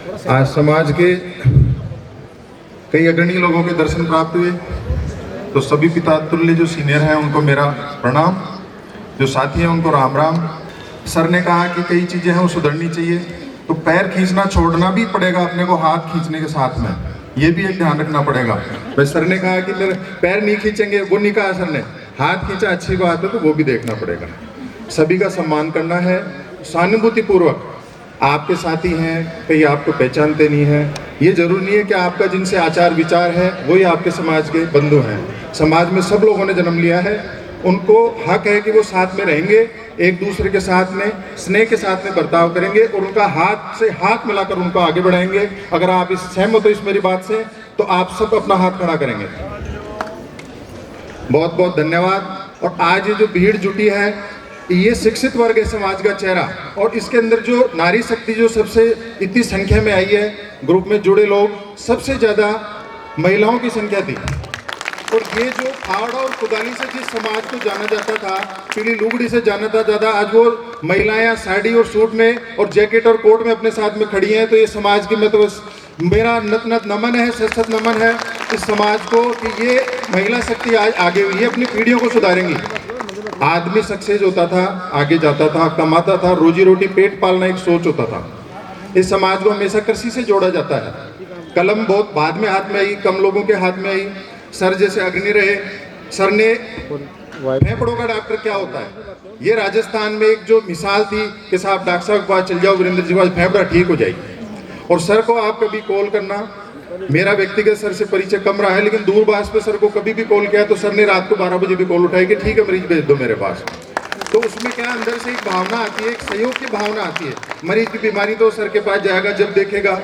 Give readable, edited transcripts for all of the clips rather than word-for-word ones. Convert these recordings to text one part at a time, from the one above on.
आज समाज के कई अग्रणी लोगों के दर्शन प्राप्त हुए, तो सभी पिता तुल्य जो सीनियर हैं उनको मेरा प्रणाम, जो साथी हैं उनको राम राम। सर ने कहा कि कई चीज़ें हैं वो सुधरनी चाहिए, तो पैर खींचना छोड़ना भी पड़ेगा अपने को हाथ खींचने के साथ में, ये भी एक ध्यान रखना पड़ेगा। भाई सर ने कहा कि मेरे पैर नहीं खींचेंगे, वो नहीं कहा सर ने, हाथ खींचा अच्छी बात है, तो वो भी देखना पड़ेगा। सभी का सम्मान करना है, सहानुभूतिपूर्वक। आपके साथी हैं, कहीं आपको पहचानते नहीं हैं, ये जरूरी नहीं है कि आपका जिनसे आचार विचार है वही आपके समाज के बंधु हैं। समाज में सब लोगों ने जन्म लिया है, उनको हक है कि वो साथ में रहेंगे, एक दूसरे के साथ में स्नेह के साथ में बर्ताव करेंगे और उनका हाथ से हाथ मिलाकर उनको आगे बढ़ाएंगे। अगर आप इस सहमत हो इस मेरी बात से, तो आप सब अपना हाथ खड़ा करेंगे। बहुत बहुत धन्यवाद। और आज ये जो भीड़ जुटी है, ये शिक्षित वर्ग है समाज का चेहरा, और इसके अंदर जो नारी शक्ति जो सबसे इतनी संख्या में आई है, ग्रुप में जुड़े लोग सबसे ज़्यादा महिलाओं की संख्या थी। और ये जो फावड़ा और कुदाली से जिस समाज को जाना जाता था, पीली लुगड़ी से जाना था ज़्यादा, आज वो महिलाएं साड़ी और सूट में और जैकेट और कोट में अपने साथ में खड़ी हैं। तो ये समाज की, मैं तो मेरा नत नत नमन है, सत सत नमन है इस समाज को कि ये महिला शक्ति आज आगे हुई है, अपनी पीढ़ियों को सुधारेंगी। आदमी सक्सेस होता था, आगे जाता था, कमाता था, रोजी रोटी पेट पालना एक सोच होता था। इस समाज को हमेशा कृषि से जोड़ा जाता है। कलम बहुत बाद में हाथ में आई, कम लोगों के हाथ में आई। सर जैसे अग्नि रहे, सर ने फेफड़ों का डॉक्टर क्या होता है, ये राजस्थान में एक जो मिसाल थी कि साहब डॉक्टर साहब के पास चल जाओ, वीरेंद्र जी के पास फेफड़ा ठीक हो जाएगी। और सर को आप कभी कॉल करना, मेरा व्यक्तिगत सर से परिचय कम रहा है, लेकिन दूरभाष पे सर को कभी भी कॉल किया तो सर ने रात को 12 बजे भी कॉल उठाई कि ठीक है मरीज भेज दो मेरे पास। तो उसमें क्या अंदर से एक भावना आती है, एक सहयोग की भावना आती है। मरीज की बीमारी तो सर के पास जाएगा, जब देखेगा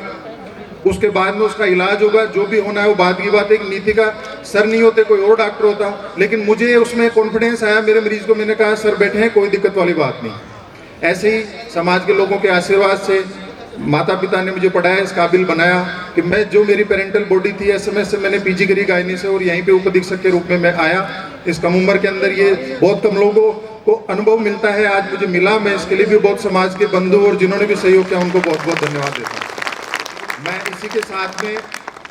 उसके बाद में उसका इलाज होगा, जो भी होना है वो बाद की बात है। एक नीति का सर नहीं होते, कोई और डॉक्टर होता, लेकिन मुझे उसमें कॉन्फिडेंस आया। मेरे मरीज को मैंने कहा सर बैठे हैं, कोई दिक्कत वाली बात नहीं। ऐसे ही समाज के लोगों के आशीर्वाद से माता पिता ने मुझे पढ़ाया, इस काबिल बनाया कि मैं जो मेरी पेरेंटल बॉडी थी, एसएमएस से मैंने पीजी करी गायनी से, और यहीं पे उप अधीक्षक के रूप में मैं आया। इस कम उम्र के अंदर ये बहुत कम लोगों को अनुभव मिलता है, आज मुझे मिला। मैं इसके लिए भी बहुत समाज के बंधु और जिन्होंने भी सहयोग किया उनको बहुत बहुत धन्यवाद देता हूँ। मैं इसी के साथ में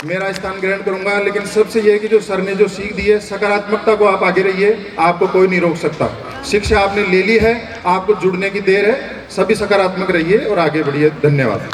मेरा स्थान ग्रहण करूंगा, लेकिन सबसे यह कि जो सर ने जो सीख दी है, सकारात्मकता को आप आगे रहिए, आपको कोई नहीं रोक सकता। शिक्षा आपने ले ली है, आपको जुड़ने की देर है। सभी सकारात्मक रहिए और आगे बढ़िए। धन्यवाद।